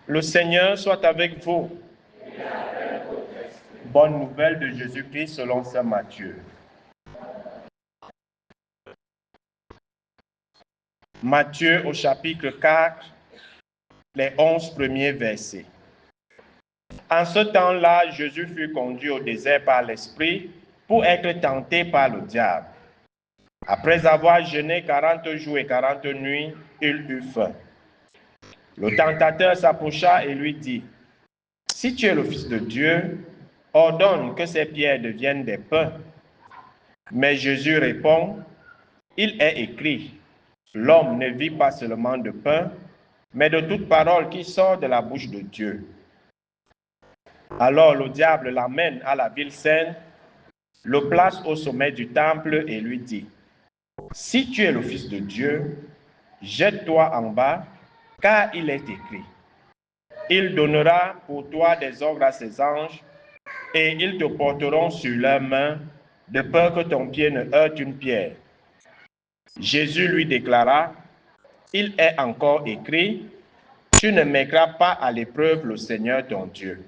Le Seigneur soit avec vous. Bonne nouvelle de Jésus-Christ selon saint Matthieu. Matthieu au chapitre 4, les 11 premiers versets. En ce temps-là, Jésus fut conduit au désert par l'Esprit pour être tenté par le diable. Après avoir jeûné 40 jours et 40 nuits, il eut faim. Le tentateur s'approcha et lui dit, « Si tu es le Fils de Dieu, ordonne que ces pierres deviennent des pains. » Mais Jésus répond, « Il est écrit, l'homme ne vit pas seulement de pain, mais de toute parole qui sort de la bouche de Dieu. » Alors le diable l'amène à la ville sainte, le place au sommet du temple et lui dit, « Si tu es le Fils de Dieu, jette-toi en bas, car il est écrit, il donnera pour toi des ordres à ses anges, et ils te porteront sur leurs mains, de peur que ton pied ne heurte une pierre. » Jésus lui déclara, « Il est encore écrit, tu ne mettras pas à l'épreuve le Seigneur ton Dieu. »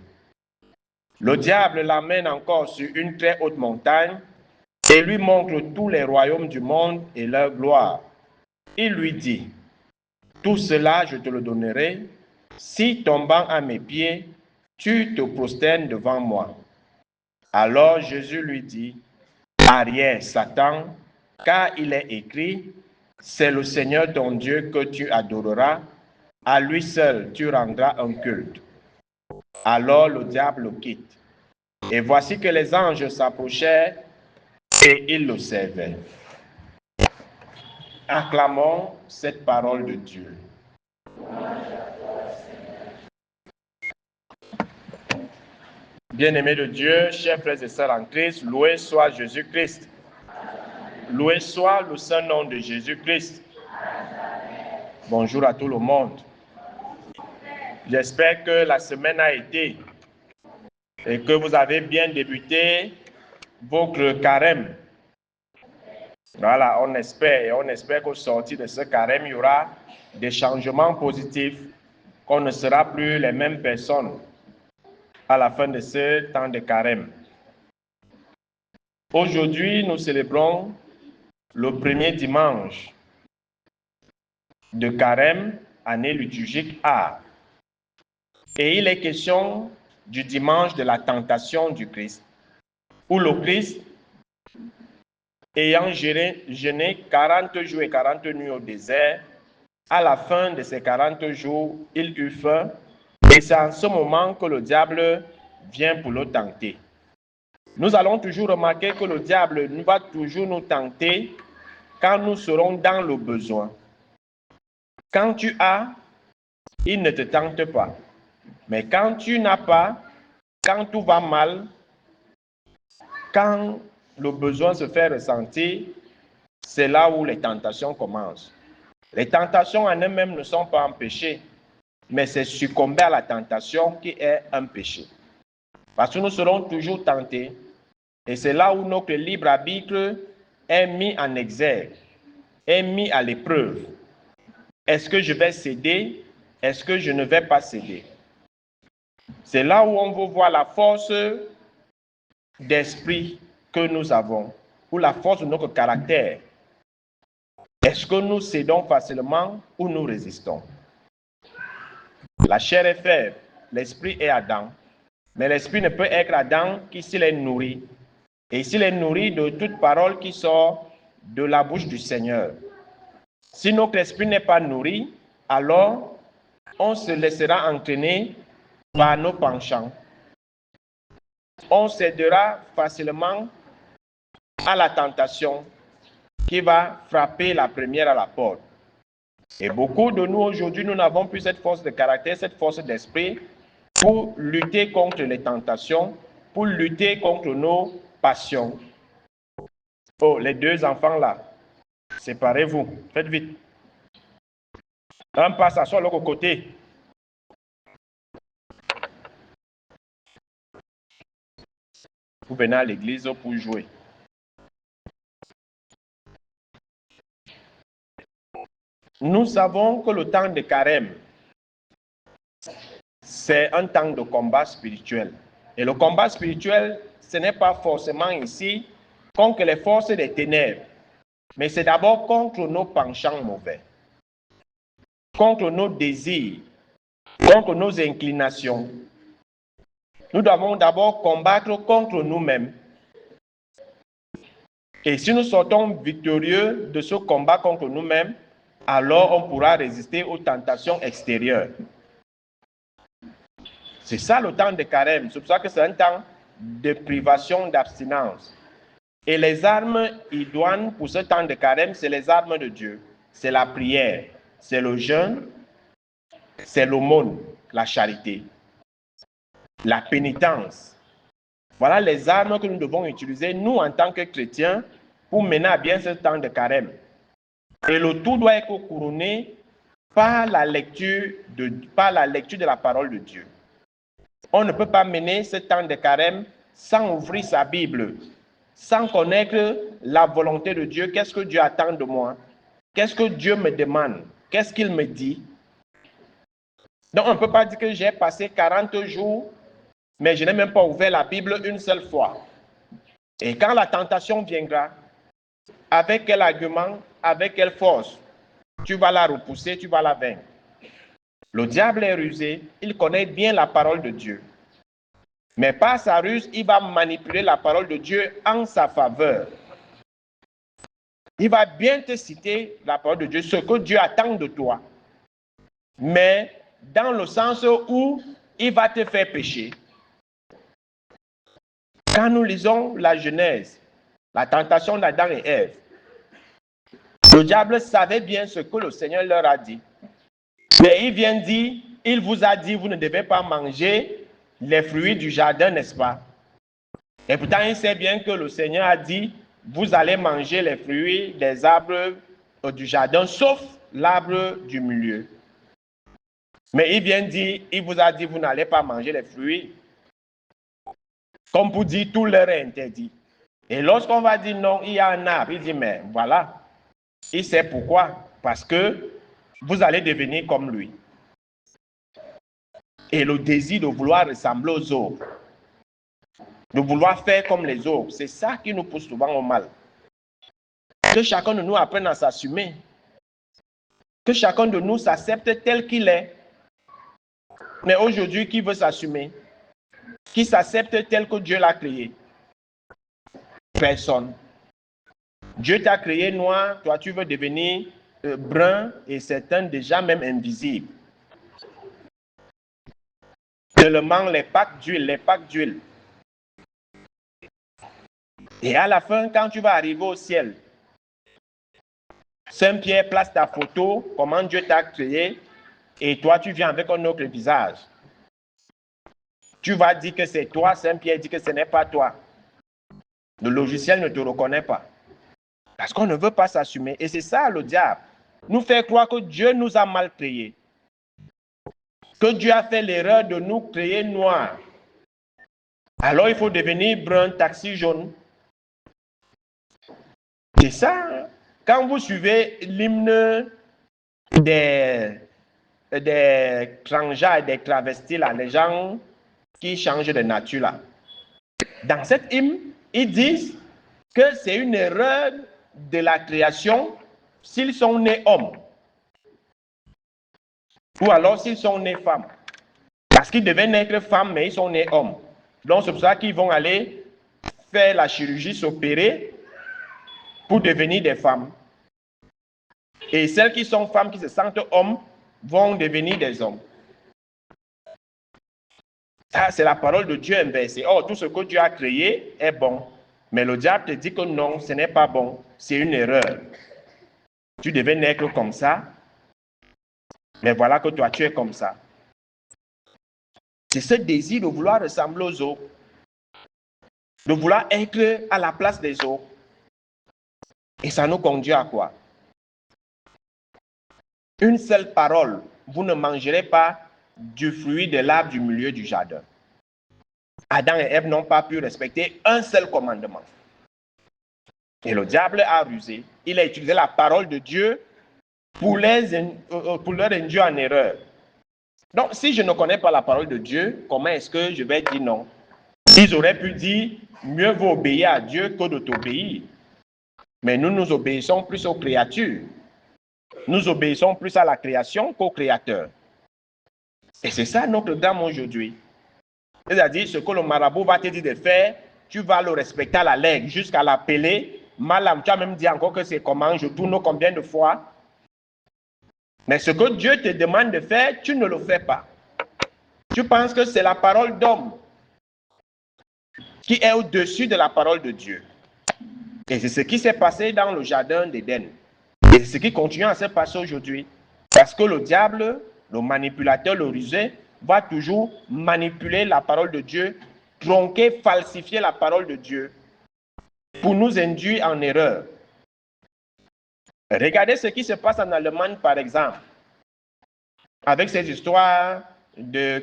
Le diable l'amène encore sur une très haute montagne et lui montre tous les royaumes du monde et leur gloire. Il lui dit, « Tout cela je te le donnerai, si tombant à mes pieds, tu te prosternes devant moi. » Alors Jésus lui dit, « Arrière, Satan, car il est écrit, c'est le Seigneur ton Dieu que tu adoreras, à lui seul tu rendras un culte. » Alors le diable le quitte. Et voici que les anges s'approchèrent et ils le servaient. Acclamons cette parole de Dieu. Bien-aimés de Dieu, chers frères et sœurs en Christ, loué soit Jésus-Christ. Loué soit le saint nom de Jésus-Christ. Bonjour à tout le monde. J'espère que la semaine a été et que vous avez bien débuté votre carême. Voilà, on espère qu'au sortir de ce carême, il y aura des changements positifs, qu'on ne sera plus les mêmes personnes à la fin de ce temps de carême. Aujourd'hui, nous célébrons le premier dimanche de carême, année liturgique A. Et il est question du dimanche de la tentation du Christ, où le Christ, ayant jeûné 40 jours et 40 nuits au désert, à la fin de ces 40 jours, il eut faim, et c'est en ce moment que le diable vient pour le tenter. Nous allons toujours remarquer que le diable va toujours nous tenter quand nous serons dans le besoin. Quand tu as, il ne te tente pas. Mais quand tu n'as pas, quand tout va mal, quand le besoin se fait ressentir, c'est là où les tentations commencent. Les tentations en elles-mêmes ne sont pas un péché, mais c'est succomber à la tentation qui est un péché. Parce que nous serons toujours tentés, et c'est là où notre libre arbitre est mis en exergue, est mis à l'épreuve. Est-ce que je vais céder? Est-ce que je ne vais pas céder? C'est là où on veut voir la force d'esprit que nous avons, ou la force de notre caractère. Est-ce que nous cédons facilement ou nous résistons? La chair est faible, l'esprit est Adam. Mais l'esprit ne peut être Adam que s'il est nourri. Et s'il est nourri de toute parole qui sort de la bouche du Seigneur. Si notre esprit n'est pas nourri, alors on se laissera entraîner par nos penchants. On cédera facilement à la tentation qui va frapper la première à la porte. Et beaucoup de nous aujourd'hui, nous n'avons plus cette force de caractère, cette force d'esprit pour lutter contre les tentations, pour lutter contre nos passions. Oh, les deux enfants là, séparez-vous, faites vite. Un passe à son l'autre côté. Vous venez à l'église pour jouer. Nous savons que le temps de carême c'est un temps de combat spirituel. Et le combat spirituel, ce n'est pas forcément ici contre les forces des ténèbres, mais c'est d'abord contre nos penchants mauvais, contre nos désirs, contre nos inclinations. Nous devons d'abord combattre contre nous-mêmes. Et si nous sortons victorieux de ce combat contre nous-mêmes, alors on pourra résister aux tentations extérieures. C'est ça le temps de carême. C'est pour ça que c'est un temps de privation, d'abstinence. Et les armes idoines pour ce temps de carême, c'est les armes de Dieu. C'est la prière, c'est le jeûne, c'est l'aumône, la charité, la pénitence. Voilà les armes que nous devons utiliser, nous, en tant que chrétiens, pour mener à bien ce temps de carême. Et le tout doit être couronné par la lecture de la parole de Dieu. On ne peut pas mener ce temps de carême sans ouvrir sa Bible, sans connaître la volonté de Dieu. Qu'est-ce que Dieu attend de moi? Qu'est-ce que Dieu me demande? Qu'est-ce qu'il me dit? Donc, on ne peut pas dire que j'ai passé 40 jours, mais je n'ai même pas ouvert la Bible une seule fois. Et quand la tentation viendra, avec quel argument, avec quelle force, tu vas la repousser, tu vas la vaincre. Le diable est rusé, il connaît bien la parole de Dieu. Mais par sa ruse, il va manipuler la parole de Dieu en sa faveur. Il va bien te citer la parole de Dieu, ce que Dieu attend de toi. Mais dans le sens où il va te faire pécher. Quand nous lisons la Genèse, la tentation d'Adam et Ève, le diable savait bien ce que le Seigneur leur a dit. Mais il vient dire, il vous a dit, vous ne devez pas manger les fruits du jardin, n'est-ce pas? Et pourtant, il sait bien que le Seigneur a dit, vous allez manger les fruits des arbres du jardin, sauf l'arbre du milieu. Mais il vient dire, il vous a dit, vous n'allez pas manger les fruits. Comme pour dire, tout leur est interdit. Et lorsqu'on va dire non, il y a un arbre, il dit, mais voilà. Il sait pourquoi. Parce que vous allez devenir comme lui. Et le désir de vouloir ressembler aux autres, de vouloir faire comme les autres, c'est ça qui nous pousse souvent au mal. Que chacun de nous apprenne à s'assumer. Que chacun de nous s'accepte tel qu'il est. Mais aujourd'hui, qui veut s'assumer? Qui s'accepte tel que Dieu l'a créé? Personne. Dieu t'a créé noir, toi tu veux devenir brun et certains déjà même invisibles. Seulement les packs d'huile. Et à la fin, quand tu vas arriver au ciel, Saint-Pierre place ta photo, comment Dieu t'a créé, et toi tu viens avec un autre visage. Tu vas dire que c'est toi, Saint-Pierre dit que ce n'est pas toi. Le logiciel ne te reconnaît pas. Parce qu'on ne veut pas s'assumer. Et c'est ça le diable. Nous fait croire que Dieu nous a mal créés. Que Dieu a fait l'erreur de nous créer noirs. Alors il faut devenir brun, taxi jaune. C'est ça. Quand vous suivez l'hymne des transgenres et des travestis, là, les gens qui changent de nature, là. Dans cette hymne, ils disent que c'est une erreur de la création s'ils sont nés hommes. Ou alors s'ils sont nés femmes. Parce qu'ils devaient naître femmes, mais ils sont nés hommes. Donc c'est pour ça qu'ils vont aller faire la chirurgie, s'opérer pour devenir des femmes. Et celles qui sont femmes, qui se sentent hommes, vont devenir des hommes. Ça, c'est la parole de Dieu inversée. Oh, tout ce que Dieu a créé est bon. Mais le diable te dit que non, ce n'est pas bon. C'est une erreur. Tu devais naître comme ça. Mais voilà que toi, tu es comme ça. C'est ce désir de vouloir ressembler aux autres. De vouloir être à la place des autres. Et ça nous conduit à quoi? Une seule parole. Vous ne mangerez pas du fruit de l'arbre du milieu du jardin. Adam et Ève n'ont pas pu respecter un seul commandement. Et le diable a rusé. Il a utilisé la parole de Dieu pour leur induire en erreur. Donc, si je ne connais pas la parole de Dieu, comment est-ce que je vais dire non? Ils auraient pu dire, mieux vaut obéir à Dieu que de t'obéir. Mais nous obéissons plus aux créatures. Nous obéissons plus à la création qu'au Créateur. Et c'est ça notre drame aujourd'hui. C'est-à-dire, ce que le marabout va te dire de faire, tu vas le respecter à la lettre, jusqu'à l'appeler. Malam, tu as même dit encore que c'est comment, je tourne combien de fois. Mais ce que Dieu te demande de faire, tu ne le fais pas. Tu penses que c'est la parole d'homme qui est au-dessus de la parole de Dieu. Et c'est ce qui s'est passé dans le jardin d'Éden. Et c'est ce qui continue à se passer aujourd'hui. Parce que le diable, le manipulateur, le rusé, va toujours manipuler la parole de Dieu, tronquer, falsifier la parole de Dieu pour nous induire en erreur. Regardez ce qui se passe en Allemagne, par exemple, avec cette histoire de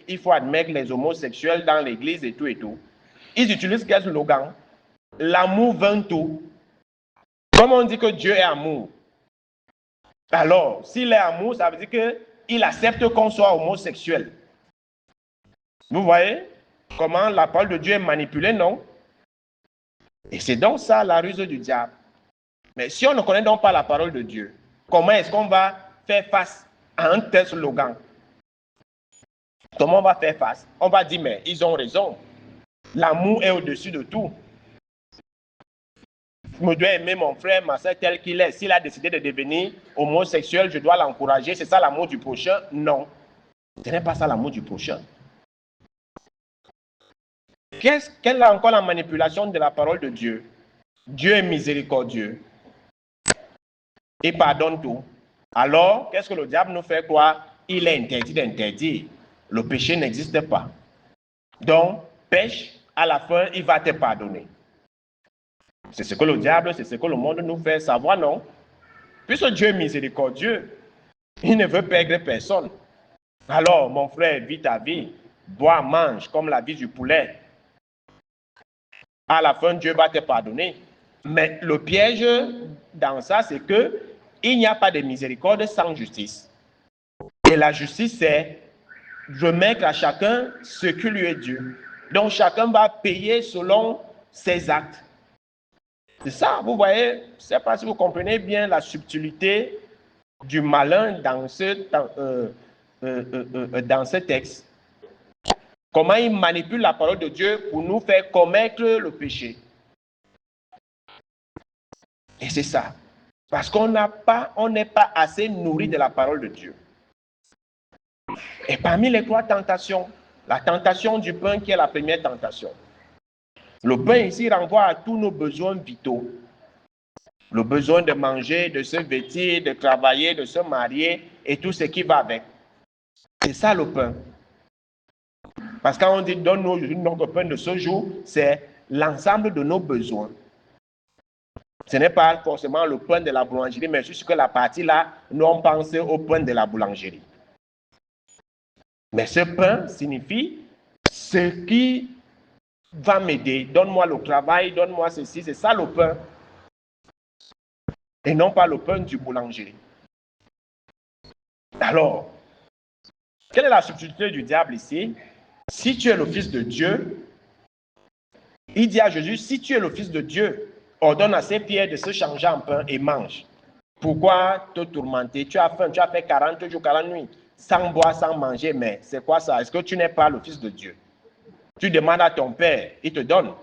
qu'il faut admettre les homosexuels dans l'église et tout et tout. Ils utilisent quel slogan? L'amour vainc tout. Comme on dit que Dieu est amour. Alors, s'il est amour, ça veut dire qu'il accepte qu'on soit homosexuel. Vous voyez comment la parole de Dieu est manipulée, non? Et c'est donc ça la ruse du diable. Mais si on ne connaît donc pas la parole de Dieu, comment est-ce qu'on va faire face à un tel slogan? Comment on va faire face? On va dire, mais ils ont raison. L'amour est au-dessus de tout. Je me dois aimer mon frère, ma soeur tel qu'il est. S'il a décidé de devenir homosexuel, je dois l'encourager. C'est ça l'amour du prochain? Non. Ce n'est pas ça l'amour du prochain. Quelle est encore la manipulation de la parole de Dieu? Dieu est miséricordieux et pardonne tout. Alors, qu'est-ce que le diable nous fait croire? Il est interdit d'interdire. Le péché n'existe pas. Donc, pêche, à la fin, il va te pardonner. C'est ce que le diable, c'est ce que le monde nous fait savoir, non? Puisque Dieu est miséricordieux, il ne veut perdre personne. Alors, mon frère, vis ta vie, bois, mange comme la vie du poulet. À la fin, Dieu va te pardonner. Mais le piège dans ça, c'est qu'il n'y a pas de miséricorde sans justice. Et la justice, c'est remettre à chacun ce qui lui est dû. Donc, chacun va payer selon ses actes. C'est ça, vous voyez, je ne sais pas si vous comprenez bien la subtilité du malin dans ce texte. Comment il manipule la parole de Dieu pour nous faire commettre le péché. Et c'est ça. Parce qu'on n'est pas assez nourri de la parole de Dieu. Et parmi les trois tentations, la tentation du pain qui est la première tentation. Le pain ici renvoie à tous nos besoins vitaux. Le besoin de manger, de se vêtir, de travailler, de se marier et tout ce qui va avec. C'est ça le pain. Parce que quand on dit donne-nous notre pain de ce jour, c'est l'ensemble de nos besoins. Ce n'est pas forcément le pain de la boulangerie, mais juste que la partie là, nous on pense au pain de la boulangerie. Mais ce pain signifie ce qui va m'aider. Donne-moi le travail, donne-moi ceci, c'est ça le pain. Et non pas le pain du boulanger. Alors, quelle est la subtilité du diable ici? Si tu es le Fils de Dieu, il dit à Jésus, si tu es le Fils de Dieu, ordonne à ces pierres de se changer en pain et mange. Pourquoi te tourmenter? Tu as faim, tu as fait 40 jours, 40 nuits, sans boire, sans manger, mais c'est quoi ça? Est-ce que tu n'es pas le Fils de Dieu? Tu demandes à ton Père, il te donne.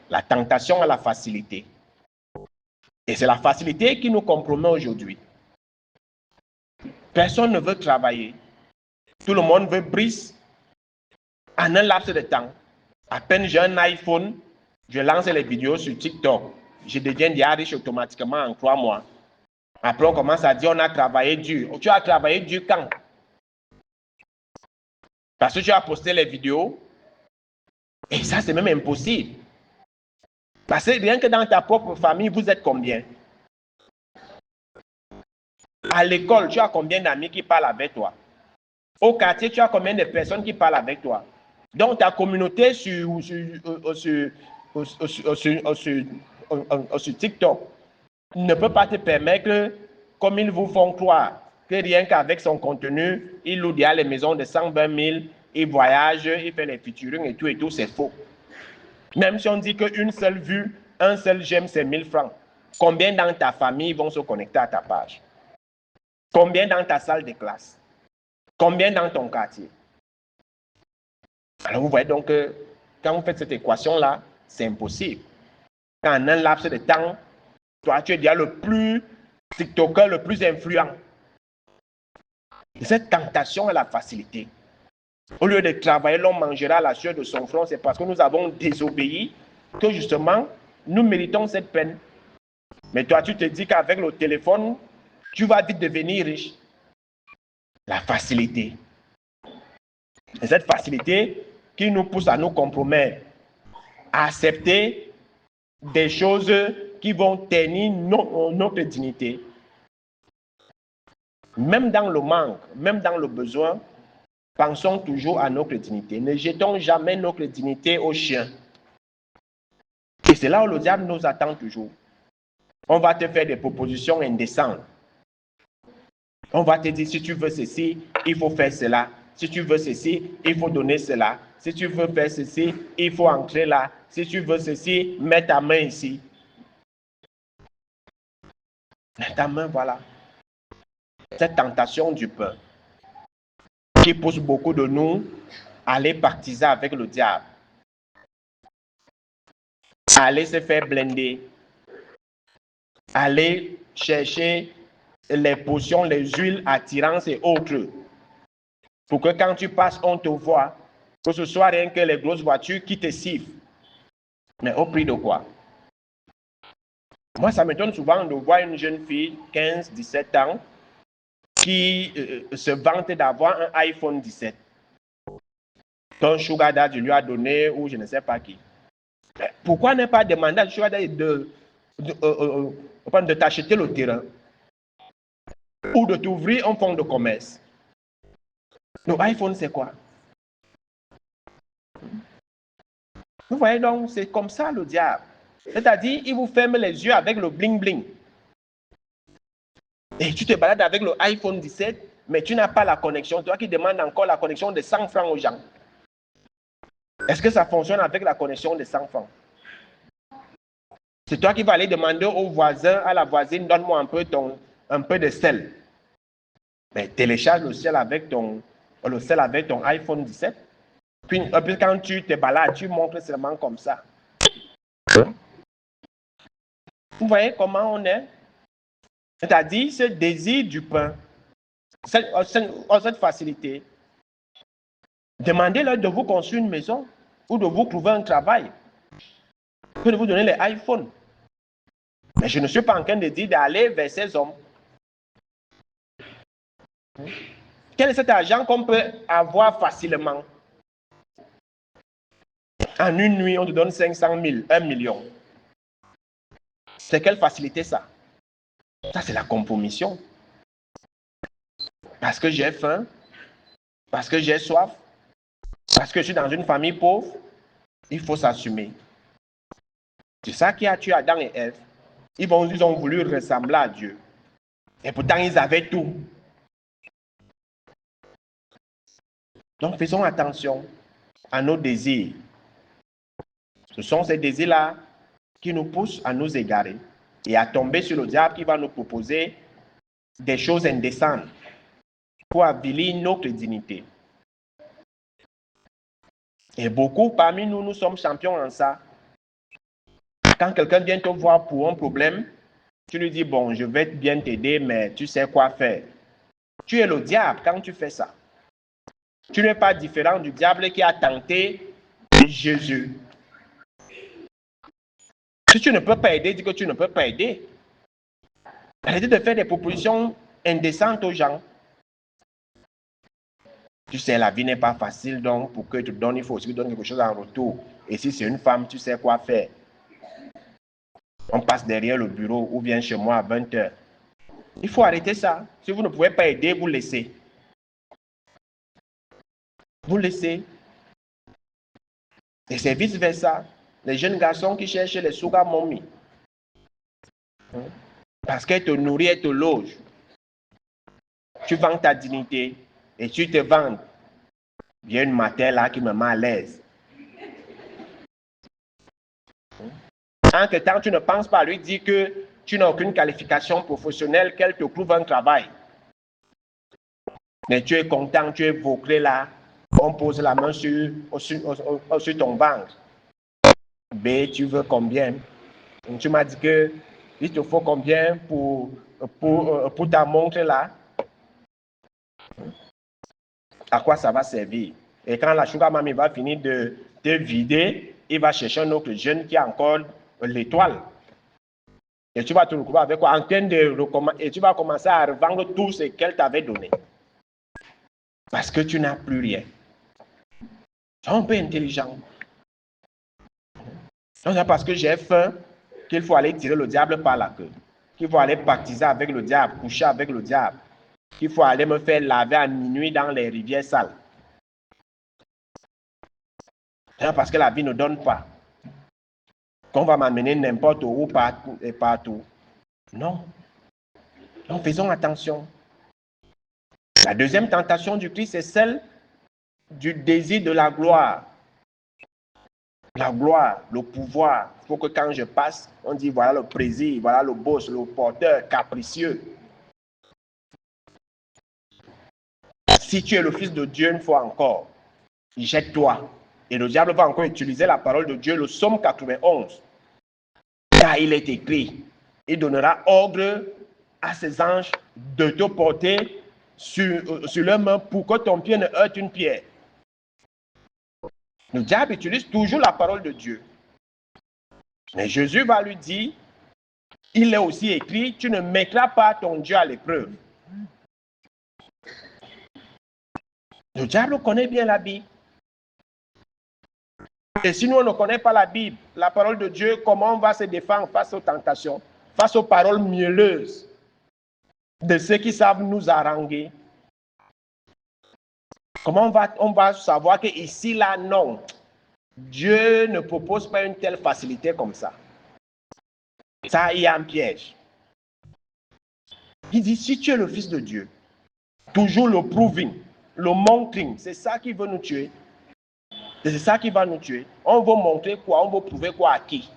La tentation à la facilité. Et c'est la facilité qui nous compromet aujourd'hui. Personne ne veut travailler. Tout le monde veut brise en un laps de temps. À peine j'ai un iPhone, je lance les vidéos sur TikTok. Je deviens déjà riche automatiquement en 3 mois. Après, on commence à dire on a travaillé dur. Tu as travaillé dur quand? Parce que tu as posté les vidéos. Et ça, c'est même impossible. Parce que rien que dans ta propre famille, vous êtes combien? À l'école, tu as combien d'amis qui parlent avec toi? Au quartier, tu as combien de personnes qui parlent avec toi? Donc, ta communauté sur TikTok ne peut pas te permettre, comme ils vous font croire, que rien qu'avec son contenu, il loue déjà les maisons de 120 000, il voyage, il fait les featuring et tout, c'est faux. Même si on dit qu'une seule vue, un seul j'aime, c'est 1000 francs. Combien dans ta famille vont se connecter à ta page? Combien dans ta salle de classe? Combien dans ton quartier? Alors vous voyez donc que quand vous faites cette équation-là, c'est impossible. Quand en un laps de temps, toi tu es déjà le plus TikToker, le plus influent. Et cette tentation est la facilité. Au lieu de travailler, l'on mangera la sueur de son front. C'est parce que nous avons désobéi que justement, nous méritons cette peine. Mais toi, tu te dis qu'avec le téléphone, tu vas vite devenir riche. La facilité. Et cette facilité qui nous pousse à nous compromettre, à accepter des choses qui vont ternir notre dignité. Même dans le manque, même dans le besoin, pensons toujours à notre dignité. Ne jetons jamais notre dignité aux chiens. Et c'est là où le diable nous attend toujours. On va te faire des propositions indécentes. On va te dire, si tu veux ceci, il faut faire cela. Si tu veux ceci, il faut donner cela. Si tu veux faire ceci, il faut entrer là. Si tu veux ceci, mets ta main ici. Mets ta main, voilà. Cette tentation du pain qui pousse beaucoup de nous à aller partiser avec le diable. À aller se faire blender. À aller chercher les potions, les huiles attirantes et autres. Pour que quand tu passes, on te voit. Que ce soit rien que les grosses voitures qui te sifflent. Mais au prix de quoi? Moi, ça m'étonne souvent de voir une jeune fille, 15, 17 ans, qui se vante d'avoir un iPhone 17. Qu'un sugar daddy lui a donné, ou je ne sais pas qui. Mais pourquoi ne pas demander à sugar daddy de t'acheter le terrain ou de t'ouvrir un fonds de commerce? Le iPhone, c'est quoi? Vous voyez donc, c'est comme ça le diable. C'est-à-dire, il vous ferme les yeux avec le bling-bling. Et tu te balades avec le iPhone 17, mais tu n'as pas la connexion. Toi qui demandes encore la connexion de 100 francs aux gens. Est-ce que ça fonctionne avec la connexion de 100 francs? C'est toi qui vas aller demander au voisin, à la voisine, donne-moi un peu de sel. Mais télécharge le sel avec ton iPhone 17. Puis quand tu te balades, tu montres seulement comme ça. Vous voyez comment on est? C'est-à-dire ce désir du pain, cette facilité. Demandez-leur de vous construire une maison ou de vous trouver un travail, que de vous donner les iPhones. Mais je ne suis pas en train de dire d'aller vers ces hommes. Quel est cet argent qu'on peut avoir facilement? En une nuit, on te donne 500 000, 1 million. C'est quelle facilité ça? Ça, c'est la compromission. Parce que j'ai faim, parce que j'ai soif, parce que je suis dans une famille pauvre, il faut s'assumer. C'est ça qui a tué Adam et Ève. Ils ont voulu ressembler à Dieu. Et pourtant, ils avaient tout. Donc, faisons attention à nos désirs. Ce sont ces désirs-là qui nous poussent à nous égarer et à tomber sur le diable qui va nous proposer des choses indécentes pour avilir notre dignité. Et beaucoup parmi nous, nous sommes champions en ça. Quand quelqu'un vient te voir pour un problème, tu lui dis, bon, je vais bien t'aider, mais tu sais quoi faire. Tu es le diable quand tu fais ça. Tu n'es pas différent du diable qui a tenté Jésus. Si tu ne peux pas aider, dis que tu ne peux pas aider. Arrêtez de faire des propositions indécentes aux gens. Tu sais, la vie n'est pas facile, donc pour que tu te donnes, il faut aussi donner quelque chose en retour. Et si c'est une femme, tu sais quoi faire. On passe derrière le bureau ou vient chez moi à 20 h. Il faut arrêter ça. Si vous ne pouvez pas aider, vous laissez. Vous laissez. Et c'est vice-versa. Les jeunes garçons qui cherchent les sugar mommy. Parce qu'elle te nourrit, elle te loge. Tu vends ta dignité et tu te vends. Il y a une matière là qui me met à l'aise. Entre-temps, tu ne penses pas à lui dire que tu n'as aucune qualification professionnelle, qu'elle te trouve un travail. Mais tu es content, tu es vauclé là. On pose la main sur ton ventre. B, tu veux combien? Tu m'as dit que il te faut combien pour ta montre là? À quoi ça va servir? Et quand la sugar mami va finir de te vider, il va chercher un autre jeune qui a encore l'étoile. Et tu vas te retrouver avec quoi? En train de recommencer, et tu vas commencer à revendre tout ce qu'elle t'avait donné. Parce que tu n'as plus rien. C'est un peu intelligent. C'est parce que j'ai faim qu'il faut aller tirer le diable par la queue. Qu'il faut aller pactiser avec le diable, coucher avec le diable. Qu'il faut aller me faire laver à minuit dans les rivières sales. C'est parce que la vie ne donne pas. Qu'on va m'amener n'importe où et partout. Non. Donc faisons attention. La deuxième tentation du Christ, c'est celle du désir de la gloire. La gloire, le pouvoir. Il faut que quand je passe, on dit voilà le président, voilà le boss, le porteur capricieux. Si tu es le Fils de Dieu une fois encore, jette-toi. Et le diable va encore utiliser la parole de Dieu, le psaume 91. Car il est écrit, il donnera ordre à ses anges de te porter sur leurs mains pour que ton pied ne heurte une pierre. Le diable utilise toujours la parole de Dieu. Mais Jésus va lui dire, il est aussi écrit, tu ne mettras pas ton Dieu à l'épreuve. Le diable connaît bien la Bible. Et si nous, on ne connaît pas la Bible, la parole de Dieu, comment on va se défendre face aux tentations, face aux paroles mielleuses de ceux qui savent nous haranguer? Comment on va savoir que ici, là, non, Dieu ne propose pas une telle facilité comme ça. Ça, il y a un piège. Il dit, si tu es le Fils de Dieu, toujours le proving, le montrant, c'est ça qui veut nous tuer. C'est ça qui va nous tuer. On va montrer quoi? On va prouver quoi à qui?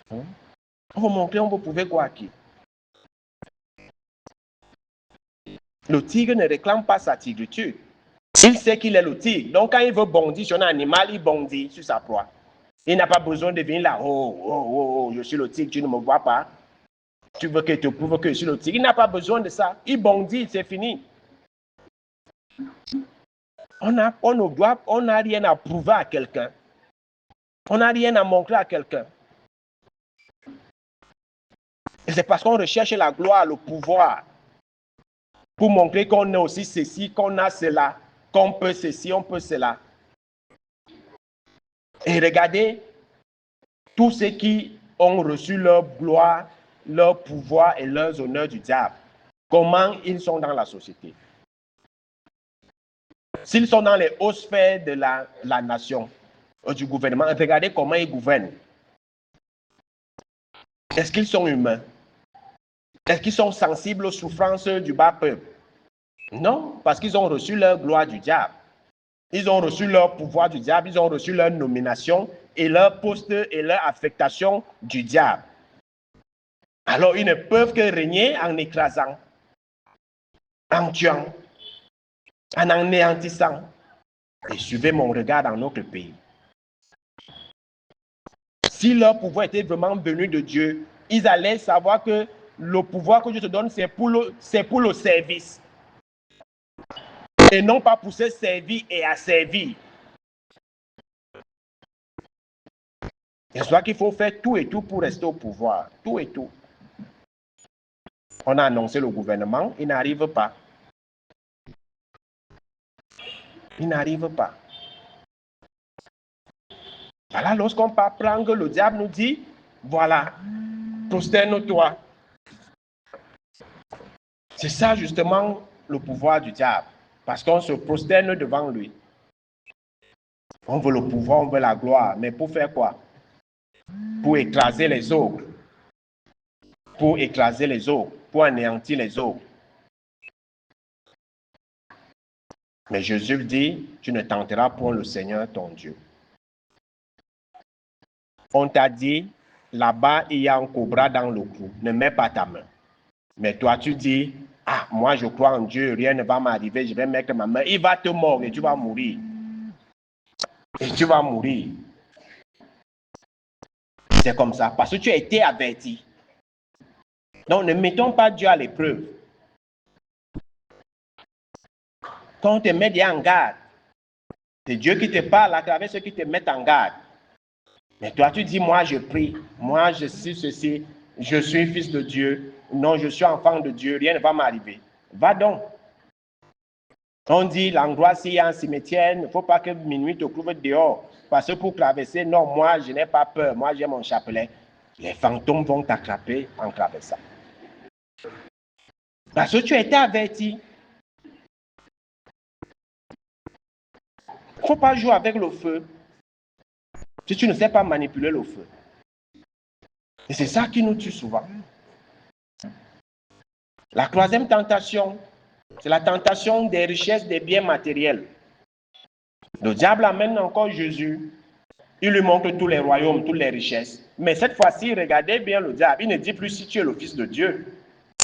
On va montrer, on va prouver quoi à qui? Le tigre ne réclame pas sa tigritude. Il sait qu'il est le tigre. Donc, quand il veut bondir sur un animal, il bondit sur sa proie. Il n'a pas besoin de venir là. Oh, je suis le tigre, tu ne me vois pas. Tu veux que je te prouve que je suis le tigre. Il n'a pas besoin de ça. Il bondit, c'est fini. On n'a rien à prouver à quelqu'un. On n'a rien à montrer à quelqu'un. Et c'est parce qu'on recherche la gloire, le pouvoir, pour montrer qu'on est aussi ceci, qu'on a cela, qu'on peut ceci, on peut cela. Et regardez tous ceux qui ont reçu leur gloire, leur pouvoir et leurs honneurs du diable. Comment ils sont dans la société? S'ils sont dans les hautes sphères de la nation, du gouvernement, regardez comment ils gouvernent. Est-ce qu'ils sont humains? Est-ce qu'ils sont sensibles aux souffrances du bas peuple? Non, parce qu'ils ont reçu leur gloire du diable. Ils ont reçu leur pouvoir du diable, ils ont reçu leur nomination et leur poste et leur affectation du diable. Alors, ils ne peuvent que régner en écrasant, en tuant, en anéantissant. Et suivez mon regard dans notre pays. Si leur pouvoir était vraiment venu de Dieu, ils allaient savoir que le pouvoir que Dieu te donne, c'est pour le service. Et non pas pour se servir et asservir. Et c'est qu'il faut faire tout et tout pour rester au pouvoir. Tout et tout. On a annoncé le gouvernement, il n'arrive pas. Il n'arrive pas. Voilà, lorsqu'on prend que le diable nous dit, voilà, prosterne-toi. C'est ça justement le pouvoir du diable. Parce qu'on se prosterne devant lui. On veut le pouvoir, on veut la gloire. Mais pour faire quoi? Pour écraser les autres. Pour écraser les autres. Pour anéantir les autres. Mais Jésus dit, tu ne tenteras point le Seigneur ton Dieu. On t'a dit, là-bas, il y a un cobra dans le trou, ne mets pas ta main. Mais toi, tu dis, ah, moi je crois en Dieu, rien ne va m'arriver, je vais mettre ma main, il va te mordre et tu vas mourir. Et tu vas mourir. C'est comme ça, parce que tu as été averti. Donc, ne mettons pas Dieu à l'épreuve. Quand on te met en garde, c'est Dieu qui te parle à travers ceux qui te mettent en garde. Mais toi, tu dis, moi, je prie, moi, je suis ceci, je suis fils de Dieu, non, je suis enfant de Dieu, rien ne va m'arriver. Va donc. On dit, l'endroit, s'il y a un cimetière, il ne faut pas que minuit te couvre dehors. Parce que pour traverser, non, moi, je n'ai pas peur. Moi, j'ai mon chapelet. Les fantômes vont t'attraper en traversant. Parce que tu as été averti. Il ne faut pas jouer avec le feu si tu ne sais pas manipuler le feu. Et c'est ça qui nous tue souvent. La troisième tentation, c'est la tentation des richesses, des biens matériels. Le diable amène encore Jésus. Il lui montre tous les royaumes, toutes les richesses. Mais cette fois-ci, regardez bien le diable. Il ne dit plus si tu es le fils de Dieu.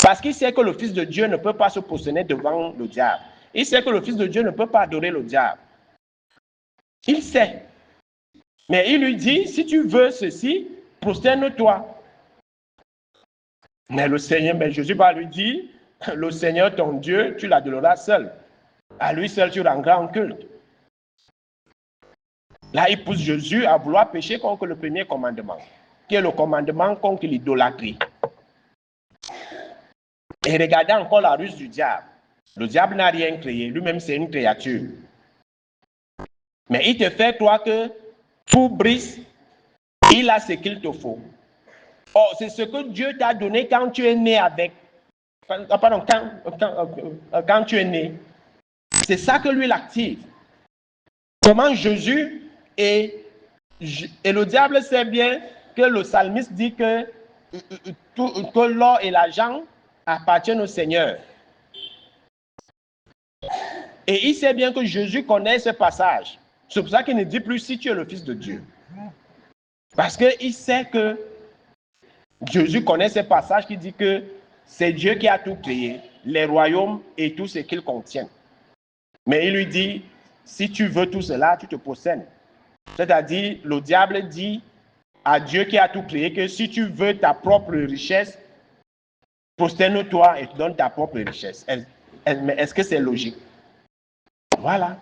Parce qu'il sait que le fils de Dieu ne peut pas se positionner devant le diable. Il sait que le fils de Dieu ne peut pas adorer le diable. Il sait. Mais il lui dit, si tu veux ceci, prosterne-toi. Mais le Seigneur, mais Jésus va lui dire, le Seigneur ton Dieu, tu l'adoreras seul. À lui seul, tu rendras en culte. Là, il pousse Jésus à vouloir pécher contre le premier commandement, qui est le commandement contre l'idolâtrie. Et regardez encore la ruse du diable. Le diable n'a rien créé, lui-même c'est une créature. Mais il te fait croire que pour Brice, il a ce qu'il te faut. Or, c'est ce que Dieu t'a donné quand tu es né avec. Pardon, quand tu es né. C'est ça que lui l'active. Comment Jésus et le diable sait bien que le psalmiste dit que l'or et l'argent appartiennent au Seigneur. Et il sait bien que Jésus connaît ce passage. C'est pour ça qu'il ne dit plus si tu es le Fils de Dieu. Parce qu'il sait que Jésus connaît ce passage qui dit que c'est Dieu qui a tout créé, les royaumes et tout ce qu'ils contiennent. Mais il lui dit, si tu veux tout cela, tu te possèdes. C'est-à-dire, le diable dit à Dieu qui a tout créé que si tu veux ta propre richesse, prosterne-toi et donne ta propre richesse. Mais est-ce que c'est logique? Voilà.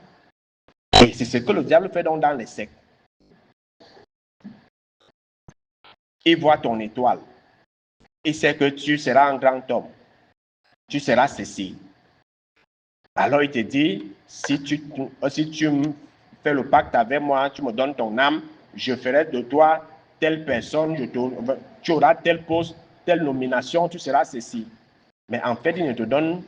Et c'est ce que le diable fait donc dans les sectes. Il voit ton étoile. Il sait que tu seras un grand homme. Tu seras ceci. Alors il te dit, si tu fais le pacte avec moi, tu me donnes ton âme, je ferai de toi telle personne, tu auras tel poste, telle nomination, tu seras ceci. Mais en fait, il ne te donne,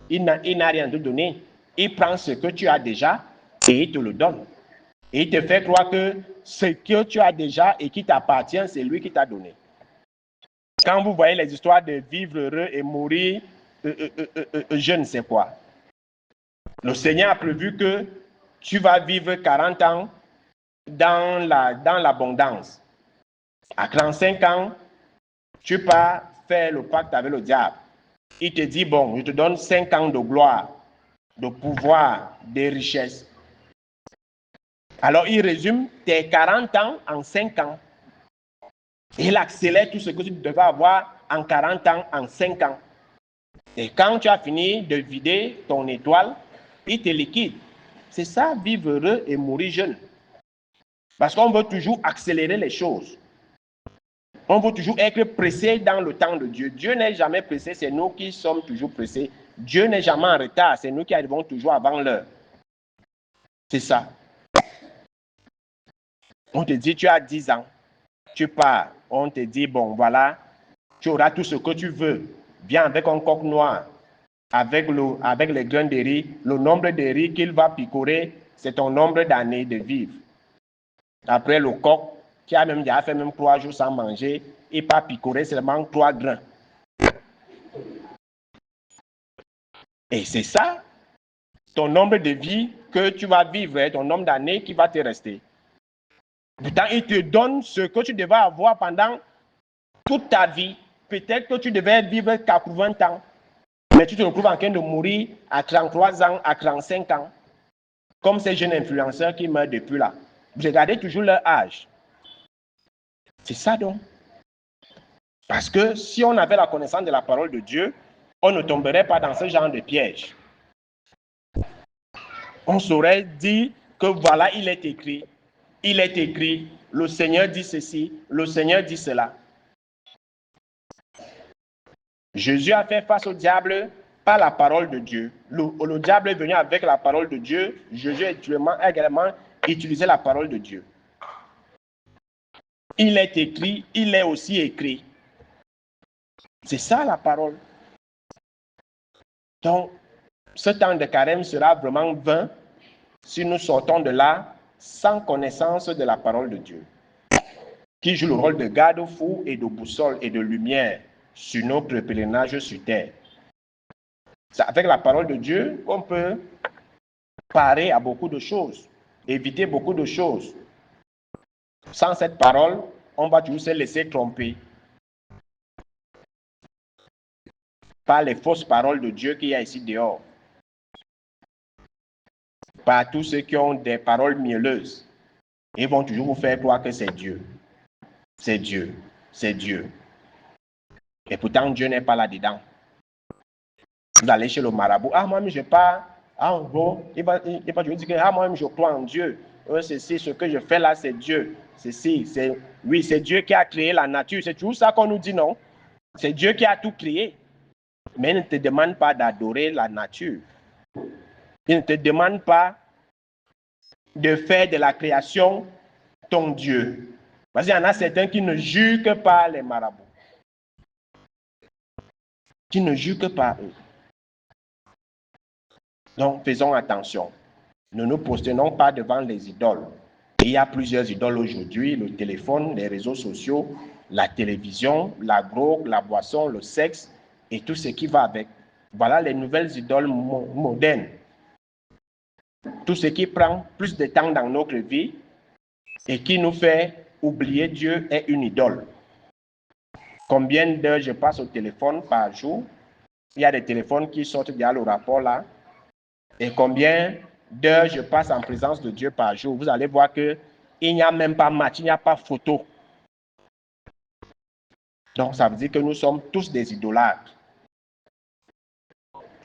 il n'a rien à te donner. Il prend ce que tu as déjà et il te le donne. Et il te fait croire que ce que tu as déjà et qui t'appartient, c'est lui qui t'a donné. Quand vous voyez les histoires de vivre heureux et mourir, je ne sais quoi. Le Seigneur a prévu que tu vas vivre 40 ans dans l'abondance. À 35 ans, tu pars faire le pacte avec le diable. Il te dit, bon, je te donne 5 ans de gloire, de pouvoir, de richesse. Alors, il résume tes 40 ans en 5 ans. Il accélère tout ce que tu devais avoir en 40 ans, en 5 ans. Et quand tu as fini de vider ton étoile, il te liquide. C'est ça, vivre heureux et mourir jeune. Parce qu'on veut toujours accélérer les choses. On veut toujours être pressé dans le temps de Dieu. Dieu n'est jamais pressé, c'est nous qui sommes toujours pressés. Dieu n'est jamais en retard, c'est nous qui arrivons toujours avant l'heure. C'est ça. On te dit, tu as 10 ans, tu pars. On te dit, bon, voilà, tu auras tout ce que tu veux. Viens avec un coq noir, avec les grains de riz. Le nombre de riz qu'il va picorer, c'est ton nombre d'années de vivre. Après, le coq, qui a déjà fait 3 jours sans manger, il va picorer seulement 3 grains. Et c'est ça. ton nombre de vie que tu vas vivre, ton nombre d'années qui va te rester. Pourtant, il te donne ce que tu devais avoir pendant toute ta vie. Peut-être que tu devais vivre 80 ans, mais tu te retrouves en train de mourir à 33 ans, à 35 ans, comme ces jeunes influenceurs qui meurent depuis là. Vous regardez toujours leur âge. C'est ça donc. Parce que si on avait la connaissance de la parole de Dieu, on ne tomberait pas dans ce genre de piège. On saurait dire que voilà, il est écrit, le Seigneur dit ceci, le Seigneur dit cela. Jésus a fait face au diable par la parole de Dieu. Le diable est venu avec la parole de Dieu. Jésus a également utilisé la parole de Dieu. Il est écrit, il est aussi écrit. C'est ça la parole. Donc, ce temps de carême sera vraiment vain si nous sortons de là sans connaissance de la parole de Dieu, qui joue le rôle de garde-fou et de boussole et de lumière sur notre pèlerinage sur terre. C'est avec la parole de Dieu qu'on peut parer à beaucoup de choses, éviter beaucoup de choses. Sans cette parole, on va toujours se laisser tromper par les fausses paroles de Dieu qu'il y a ici dehors, par tous ceux qui ont des paroles mielleuses. Ils vont toujours vous faire croire que c'est Dieu. C'est Dieu. C'est Dieu. Et pourtant, Dieu n'est pas là-dedans. Vous allez chez le marabout. Ah, moi-même, je pars. Ah, bon, il va dire que ah, moi-même, je crois en Dieu. C'est ce que je fais là, c'est Dieu. Oui, c'est Dieu qui a créé la nature. C'est toujours ça qu'on nous dit, non? C'est Dieu qui a tout créé. Mais il ne te demande pas d'adorer la nature. Il ne te demande pas de faire de la création ton Dieu. Parce qu'il y en a certains qui ne jurent que par les marabouts. Qui ne jurent que par eux. Donc, faisons attention. Ne nous prosternons pas devant les idoles. Il y a plusieurs idoles aujourd'hui, le téléphone, les réseaux sociaux, la télévision, la drogue, la boisson, le sexe et tout ce qui va avec. Voilà les nouvelles idoles modernes. Tout ce qui prend plus de temps dans notre vie et qui nous fait oublier Dieu est une idole. Combien d'heures je passe au téléphone par jour? Il y a des téléphones qui sortent via le rapport là. Et combien d'heures je passe en présence de Dieu par jour? Vous allez voir qu'il n'y a même pas match, il n'y a pas photo. Donc, ça veut dire que nous sommes tous des idolâtres.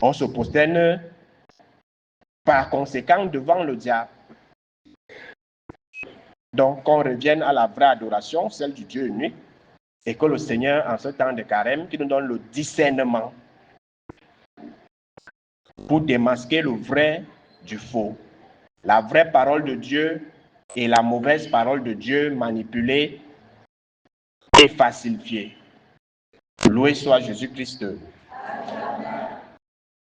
On se prosterne par conséquent devant le diable. Donc, qu'on revienne à la vraie adoration, celle du Dieu unique, et que le Seigneur, en ce temps de carême, qui nous donne le discernement pour démasquer le vrai du faux, la vraie parole de Dieu et la mauvaise parole de Dieu manipulée et falsifiée. Loué soit Jésus-Christ.